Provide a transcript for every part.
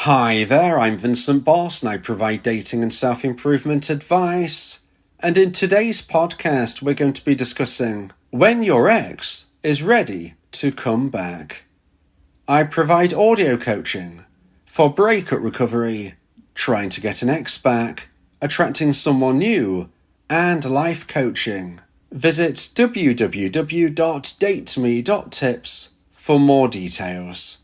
Hi there, I'm Vincent Bos and I provide dating and self-improvement advice. And in today's podcast, we're going to be discussing when your ex is ready to come back. I provide audio coaching for breakup recovery, trying to get an ex back, attracting someone new, and life coaching. Visit www.dateme.tips for more details.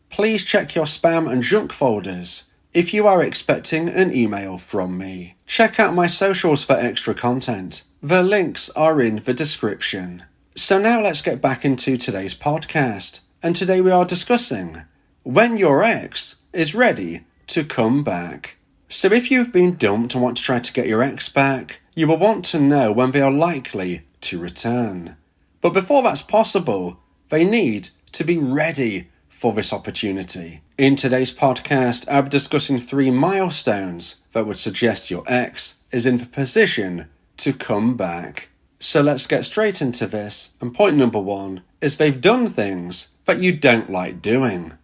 Please check your spam and junk folders if you are expecting an email from me. Check out my socials for extra content. The links are in the description. So now let's get back into today's podcast. And today we are discussing when your ex is ready to come back. So if you've been dumped and want to try to get your ex back, you will want to know when they are likely to return. But before that's possible, they need to be ready for this opportunity. In today's podcast, I'll be discussing 3 milestones that would suggest your ex is in the position to come back. So let's get straight into this, and point number 1 is they've done things that you don't like doing.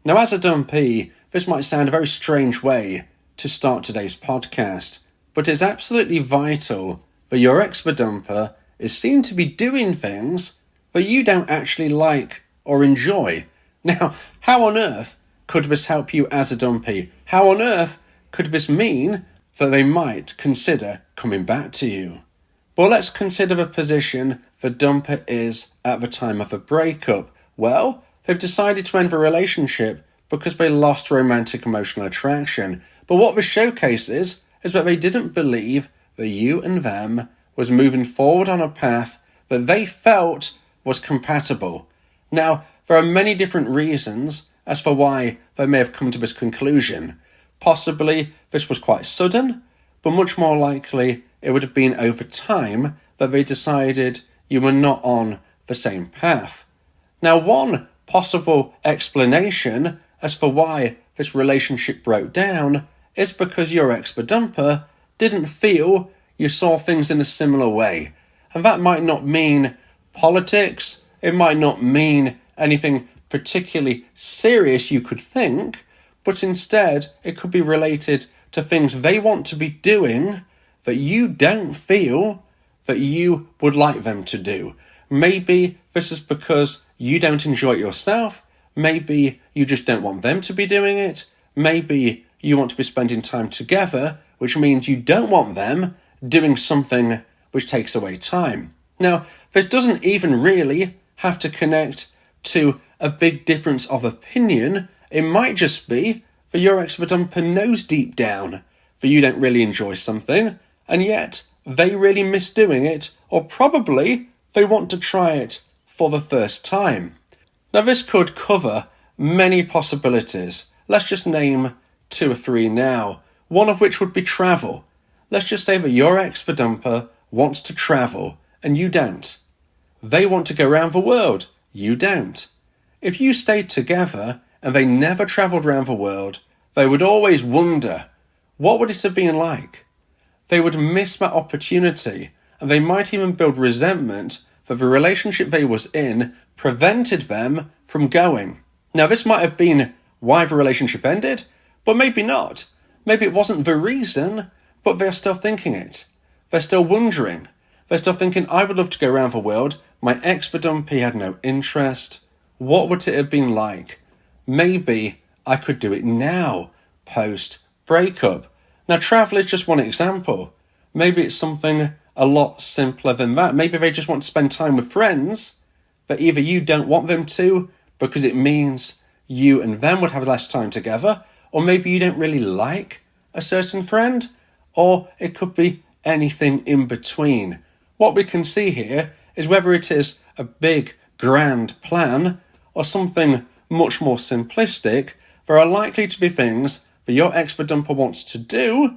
Now as a dumpee, this might sound a very strange way to start today's podcast, but it's absolutely vital that your ex, the dumper, is seen to be doing things that you don't actually like or enjoy. Now, how on earth could this help you as a dumpee? How on earth could this mean that they might consider coming back to you? Well, let's consider the position the dumper is at the time of a breakup. Well, they've decided to end the relationship because they lost romantic emotional attraction. But what this showcases is that they didn't believe that you and them was moving forward on a path that they felt was compatible. Now, there are many different reasons as for why they may have come to this conclusion. Possibly this was quite sudden, but much more likely it would have been over time that they decided you were not on the same path. Now, one possible explanation as for why this relationship broke down is because your ex, the dumper, didn't feel you saw things in a similar way. And that might not mean politics, it might not mean anything particularly serious you could think, but instead it could be related to things they want to be doing that you don't feel that you would like them to do. Maybe this is because you don't enjoy it yourself, maybe you just don't want them to be doing it, maybe you want to be spending time together, which means you don't want them doing something which takes away time. Now, this doesn't even really have to connect to a big difference of opinion. It might just be that your ex-dumper knows deep down that you don't really enjoy something, and yet they really miss doing it, or probably they want to try it for the first time. Now this could cover many possibilities. Let's just name 2 or 3 now, one of which would be travel. Let's just say that your ex-dumper wants to travel and you don't. They want to go around the world. You don't. If you stayed together and they never travelled around the world, they would always wonder, what would it have been like? They would miss that opportunity, and they might even build resentment that the relationship they was in prevented them from going. Now, this might have been why the relationship ended, but maybe not. Maybe it wasn't the reason, but they're still thinking it. They're still wondering. They're still thinking, I would love to go around the world. My ex-dumpee had no interest. What would it have been like? Maybe I could do it now, post-breakup. Now, travel is just one example. Maybe it's something a lot simpler than that. Maybe they just want to spend time with friends, but either you don't want them to because it means you and them would have less time together, or maybe you don't really like a certain friend, or it could be anything in between. What we can see here is whether it is a big, grand plan or something much more simplistic, there are likely to be things that your ex-dumper wants to do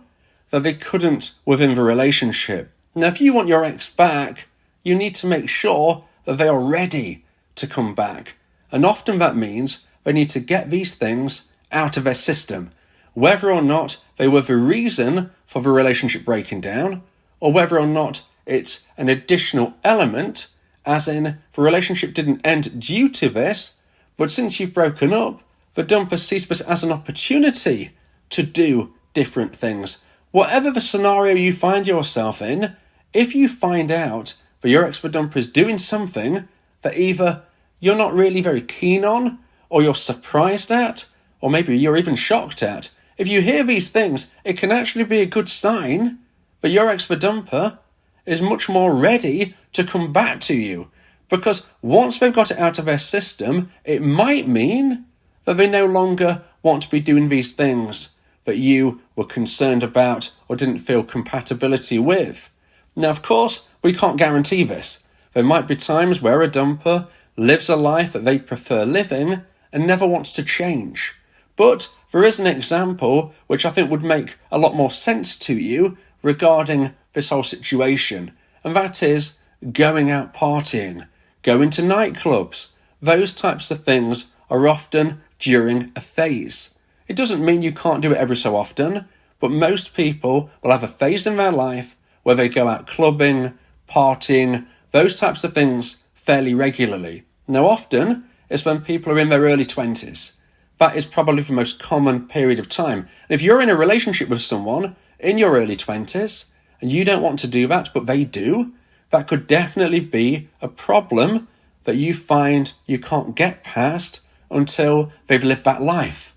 that they couldn't within the relationship. Now, if you want your ex back, you need to make sure that they are ready to come back. And often that means they need to get these things out of their system, whether or not they were the reason for the relationship breaking down, or whether or not it's an additional element, as in the relationship didn't end due to this, but since you've broken up, the dumper sees this as an opportunity to do different things. Whatever the scenario you find yourself in, if you find out that your ex-dumper is doing something that either you're not really very keen on, or you're surprised at, or maybe you're even shocked at, if you hear these things, it can actually be a good sign that your ex-dumper is much more ready to come back to you. Because once they've got it out of their system, it might mean that they no longer want to be doing these things that you were concerned about or didn't feel compatibility with. Now, of course, we can't guarantee this. There might be times where a dumper lives a life that they prefer living and never wants to change. But there is an example which I think would make a lot more sense to you regarding this whole situation, and that is going out partying, going to nightclubs. Those types of things are often during a phase. It doesn't mean you can't do it every so often, but most people will have a phase in their life where they go out clubbing, partying, those types of things fairly regularly. Now, often it's when people are in their early 20s. That is probably the most common period of time. And if you're in a relationship with someone in your early 20s and you don't want to do that, but they do, that could definitely be a problem that you find you can't get past until they've lived that life.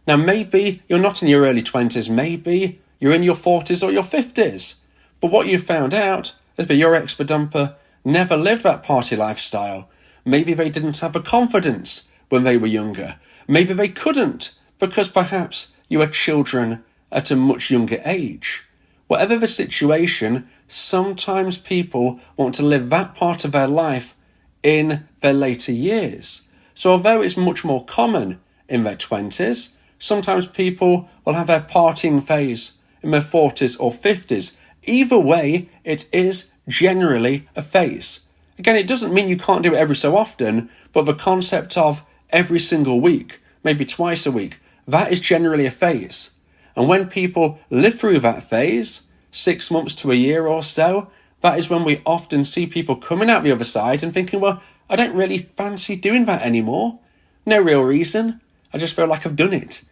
Now, maybe you're not in your early 20s, maybe you're in your 40s or your 50s. But what you found out is that your ex-dumper never lived that party lifestyle. Maybe they didn't have the confidence when they were younger. Maybe they couldn't because perhaps you had children at a much younger age. Whatever the situation, sometimes people want to live that part of their life in their later years. So although it's much more common in their 20s, sometimes people will have their partying phase in their 40s or 50s. Either way, it is generally a phase. Again, it doesn't mean you can't do it every so often, but the concept of every single week, maybe twice a week, that is generally a phase. And when people live through that phase, 6 months to a year or so, that is when we often see people coming out the other side and thinking, well, I don't really fancy doing that anymore. No real reason. I just feel like I've done it.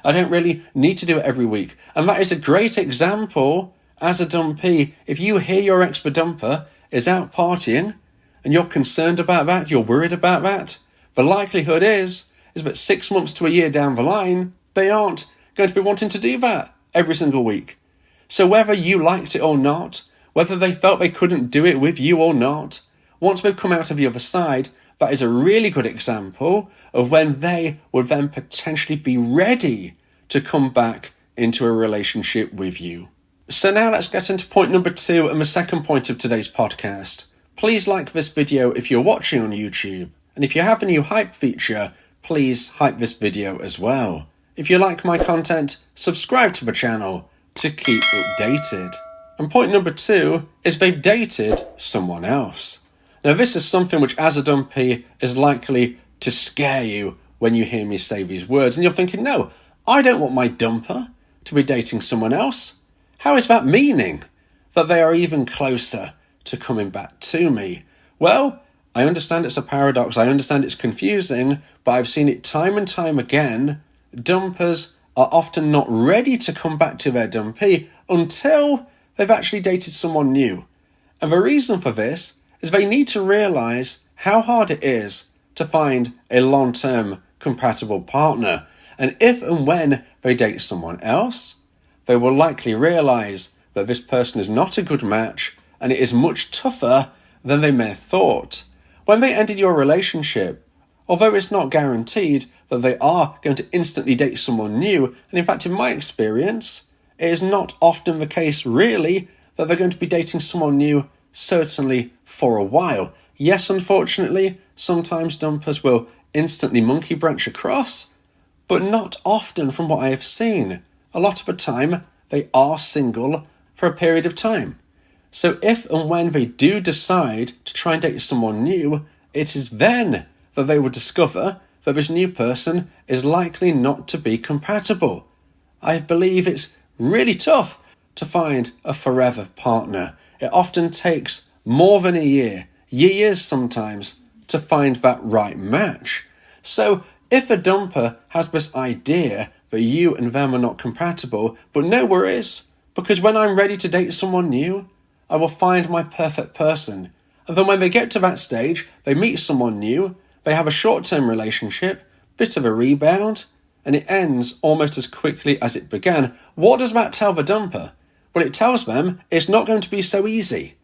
I don't really need to do it every week. And that is a great example as a dumpee. If you hear your ex-dumper is out partying and you're concerned about that, you're worried about that, the likelihood is that 6 months to a year down the line, they aren't going to be wanting to do that every single week. So whether you liked it or not, whether they felt they couldn't do it with you or not, once they've come out of the other side, that is a really good example of when they would then potentially be ready to come back into a relationship with you. So now let's get into point number 2 and the second point of today's podcast. Please like this video if you're watching on YouTube. And if you have a new hype feature, please hype this video as well. If you like my content, subscribe to the channel to keep updated. And point number 2 is they've dated someone else. Now this is something which as a dumpee is likely to scare you when you hear me say these words. And you're thinking, no, I don't want my dumper to be dating someone else. How is that meaning that they are even closer to coming back to me? Well, I understand it's a paradox. I understand it's confusing, but I've seen it time and time again. Dumpers are often not ready to come back to their dumpee until they've actually dated someone new. And the reason for this is they need to realise how hard it is to find a long-term compatible partner. And if and when they date someone else, they will likely realise that this person is not a good match and it is much tougher than they may have thought. When they ended your relationship, although it's not guaranteed that they are going to instantly date someone new, and in fact in my experience, it is not often the case really that they're going to be dating someone new, certainly for a while. Yes, unfortunately, sometimes dumpers will instantly monkey branch across, but not often from what I have seen. A lot of the time, they are single for a period of time. So if and when they do decide to try and date someone new, it is then that they will discover that this new person is likely not to be compatible. I believe it's really tough to find a forever partner. It often takes more than a year, years sometimes, to find that right match. So if a dumper has this idea that you and them are not compatible, but no worries, because when I'm ready to date someone new, I will find my perfect person. And then when they get to that stage, they meet someone new, they have a short-term relationship, bit of a rebound, and it ends almost as quickly as it began. What does that tell the dumper? Well, it tells them it's not going to be so easy.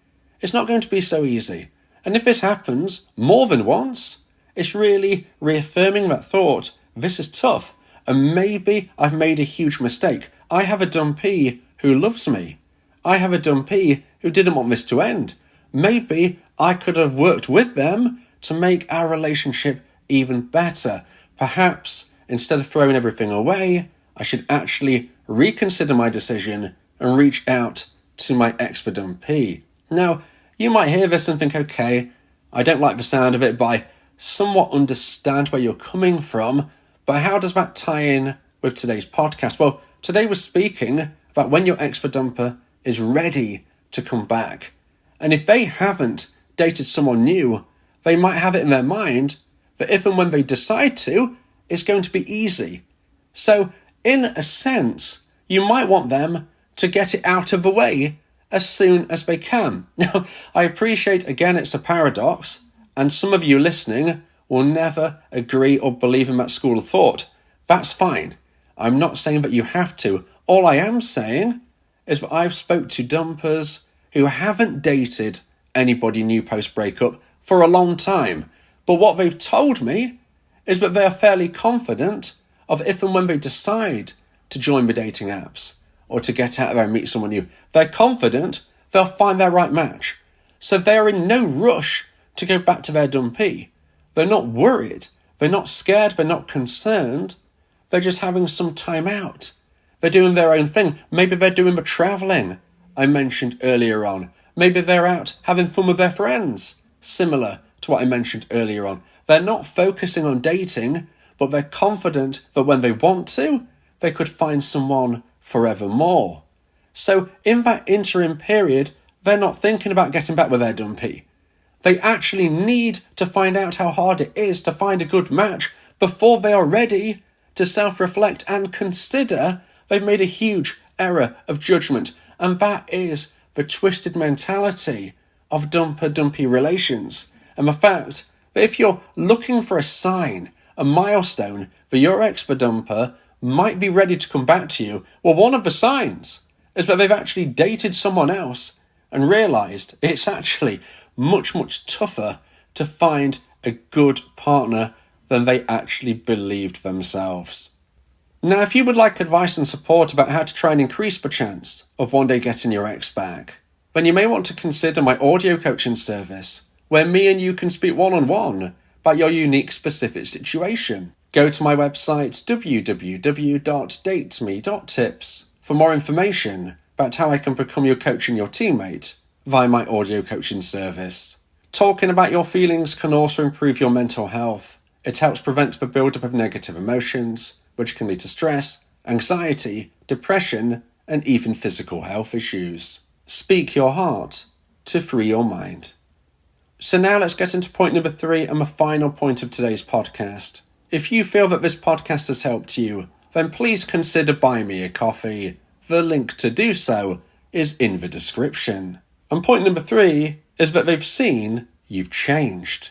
It's not going to be so easy. And if this happens more than once, it's really reaffirming that thought, this is tough, and maybe I've made a huge mistake. I have a dumpee who loves me. I have a dumpee who didn't want this to end. Maybe I could have worked with them to make our relationship even better. Perhaps instead of throwing everything away, I should actually reconsider my decision and reach out to my ex-dumpee. Now, you might hear this and think, okay, I don't like the sound of it, but I somewhat understand where you're coming from. But how does that tie in with today's podcast? Well, today we're speaking about when your ex-dumper is ready to come back. And if they haven't dated someone new, they might have it in their mind that if and when they decide to, it's going to be easy. So, in a sense, you might want them to get it out of the way as soon as they can. Now, I appreciate, again, it's a paradox, and some of you listening will never agree or believe in that school of thought. That's fine. I'm not saying that you have to. All I am saying is that I've spoke to dumpers who haven't dated anybody new post-breakup for a long time. But what they've told me is that they are fairly confident of if and when they decide to join the dating apps or to get out there and meet someone new, they're confident they'll find their right match. So they're in no rush to go back to their dumpee. They're not worried. They're not scared. They're not concerned. They're just having some time out. They're doing their own thing. Maybe they're doing the travelling I mentioned earlier on. Maybe they're out having fun with their friends, similar to what I mentioned earlier on. They're not focusing on dating, but they're confident that when they want to, they could find someone forevermore. So in that interim period, they're not thinking about getting back with their dumpee. They actually need to find out how hard it is to find a good match before they are ready to self-reflect and consider they've made a huge error of judgment. And that is the twisted mentality of dumper-dumpee relations. And the fact that if you're looking for a sign, a milestone, that your ex-dumper might be ready to come back to you, well, one of the signs is that they've actually dated someone else and realised it's actually much, much tougher to find a good partner than they actually believed themselves. Now, if you would like advice and support about how to try and increase the chance of one day getting your ex back, then you may want to consider my audio coaching service, where me and you can speak one-on-one about your unique specific situation. Go to my website www.dateme.tips for more information about how I can become your coach and your teammate via my audio coaching service. Talking about your feelings can also improve your mental health. It helps prevent the build-up of negative emotions, which can lead to stress, anxiety, depression, and even physical health issues. Speak your heart to free your mind. So now let's get into point number 3 and the final point of today's podcast. If you feel that this podcast has helped you, then please consider buying me a coffee. The link to do so is in the description. And point number 3 is that they've seen you've changed.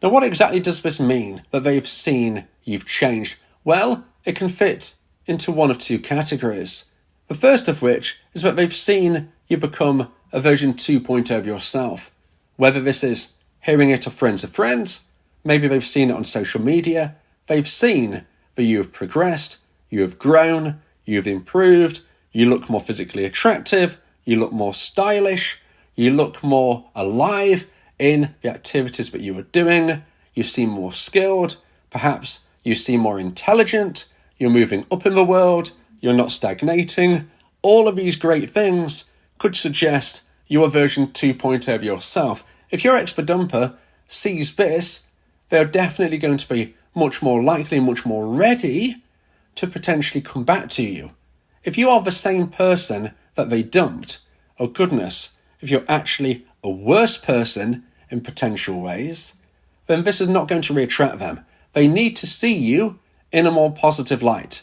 Now, what exactly does this mean, that they've seen you've changed? Well, it can fit into one of two categories. The first of which is that they've seen you become a version 2.0 of yourself. Whether this is hearing it of friends, maybe they've seen it on social media, they've seen that you have progressed, you have grown, you've improved, you look more physically attractive, you look more stylish, you look more alive in the activities that you are doing, you seem more skilled, perhaps you seem more intelligent, you're moving up in the world, you're not stagnating. All of these great things could suggest you are version 2.0 of yourself. If your ex-dumper sees this, they're definitely going to be much more likely, much more ready to potentially come back to you. If you are the same person that they dumped, oh goodness, if you're actually a worse person in potential ways, then this is not going to reattract them. they need to see you in a more positive light.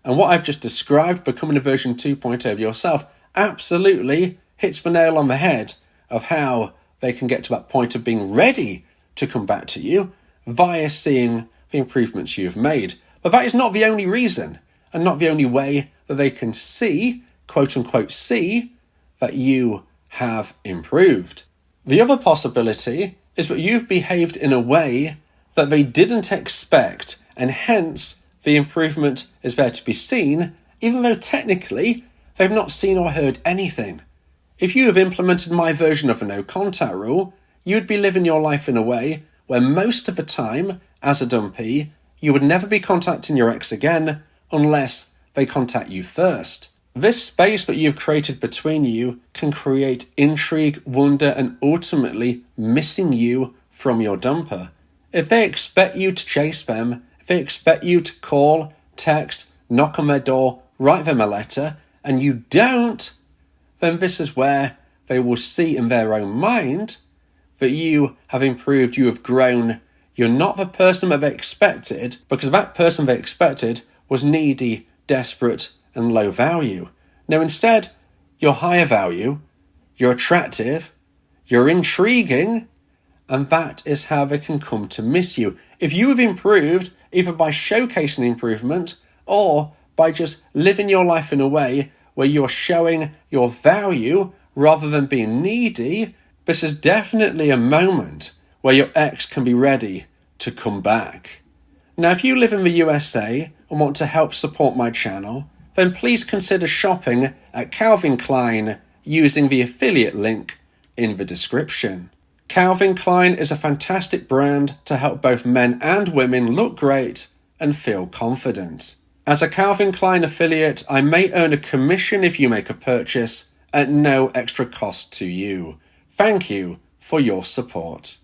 And what I've just described, becoming a version 2.0 of yourself, absolutely hits the nail on the head of how they can get to that point of being ready to come back to you via seeing the improvements you've made. But that is not the only reason and not the only way that they can see, quote unquote, see that you have improved. The other possibility is that you've behaved in a way that they didn't expect, and hence the improvement is there to be seen, even though technically they've not seen or heard anything. If you have implemented my version of the no contact rule, you'd be living your life in a way where most of the time, as a dumpee, you would never be contacting your ex again unless they contact you first. This space that you've created between you can create intrigue, wonder, and ultimately missing you from your dumper. If they expect you to chase them, if they expect you to call, text, knock on their door, write them a letter, and you don't, then this is where they will see in their own mind that you have improved, you have grown. You're not the person that they expected, because that person they expected was needy, desperate, and low value. Now instead, you're higher value, you're attractive, you're intriguing, and that is how they can come to miss you. If you have improved, either by showcasing improvement or by just living your life in a way where you're showing your value rather than being needy, this is definitely a moment where your ex can be ready to come back. Now, if you live in the USA and want to help support my channel, then please consider shopping at Calvin Klein using the affiliate link in the description. Calvin Klein is a fantastic brand to help both men and women look great and feel confident. As a Calvin Klein affiliate, I may earn a commission if you make a purchase at no extra cost to you. Thank you for your support.